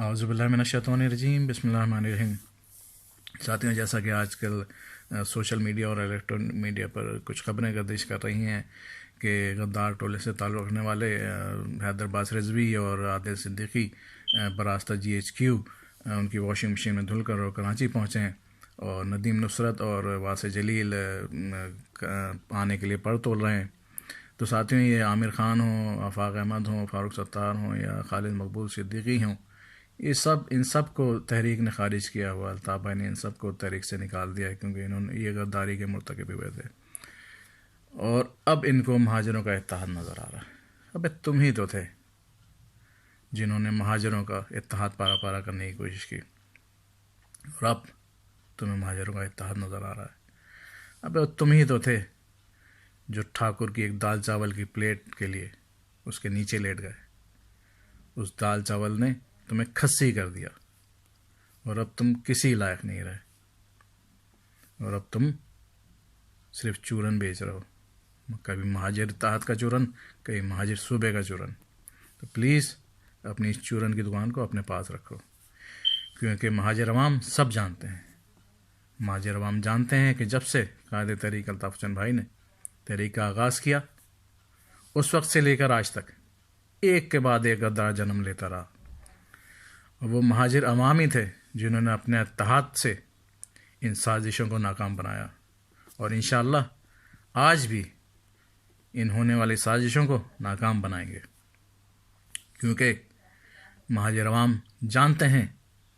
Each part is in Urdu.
اعوذ باللہ من الشیطان الرجیم، بسم اللہ الرحمن الرحیم۔ ساتھیوں، جیسا کہ آج کل سوشل میڈیا اور الیکٹرانک میڈیا پر کچھ خبریں گردش کر رہی ہیں کہ غدار ٹولے سے تعلق رکھنے والے حیدر عباس رضوی اور عادل صدیقی براستہ GHQ ان کی واشنگ مشین میں دھل کر اور کراچی پہنچے ہیں، اور ندیم نصرت اور واسع جلیل آنے کے لیے پر تول رہے ہیں۔ تو ساتھیوں، یہ عامر خان ہوں، آفاق احمد ہوں، فاروق ستار ہوں یا خالد مقبول صدیقی ہوں، ان سب کو تحریک نے خارج کیا ہوا۔ الطاف بھائی نے ان سب کو تحریک سے نکال دیا ہے کیونکہ انہوں نے یہ غداری کے مرتکب ہوئے تھے، اور اب ان کو مہاجروں کا اتحاد نظر آ رہا ہے۔ اب تم ہی تو تھے جنہوں نے مہاجروں کا اتحاد پارا پارا کرنے کی کوشش کی، اور اب تمہیں مہاجروں کا اتحاد نظر آ رہا ہے۔ اب تم ہی تو تھے جو ٹھاکر کی ایک دال چاول کی پلیٹ کے لیے اس کے نیچے لیٹ گئے۔ اس دال چاول نے تمہیں کھسی کر دیا، اور اب تم کسی لائق نہیں رہے، اور اب تم صرف چورن بیچ رہے ہو، کبھی مہاجر اتحاد کا چورن، کبھی مہاجر صوبے کا چورن۔ تو پلیز اپنی اس چورن کی دکان کو اپنے پاس رکھو، کیونکہ مہاجر عوام سب جانتے ہیں، مہاجر عوام جانتے ہیں کہ جب سے قائد تحریک الطاف حسین بھائی نے تحریک کا آغاز کیا، اس وقت سے لے کر آج تک ایک کے بعد ایک غدار جنم لیتا رہا، اور وہ مہاجر عوام ہی تھے جنہوں نے اپنے اتحاد سے ان سازشوں کو ناکام بنایا، اور انشاءاللہ آج بھی ان ہونے والی سازشوں کو ناکام بنائیں گے، کیونکہ مہاجر عوام جانتے ہیں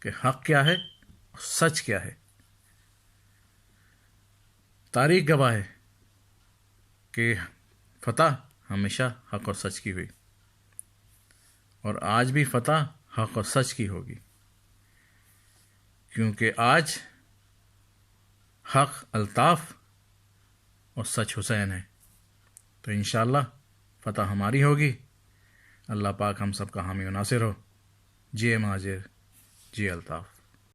کہ حق کیا ہے اور سچ کیا ہے۔ تاریخ گواہ ہے کہ فتح ہمیشہ حق اور سچ کی ہوئی، اور آج بھی فتح حق اور سچ کی ہوگی، کیونکہ آج حق الطاف اور سچ حسین ہے۔ تو انشاءاللہ فتح ہماری ہوگی۔ اللہ پاک ہم سب کا حامی و ناصر ہو۔ جی مہاجر، جی الطاف۔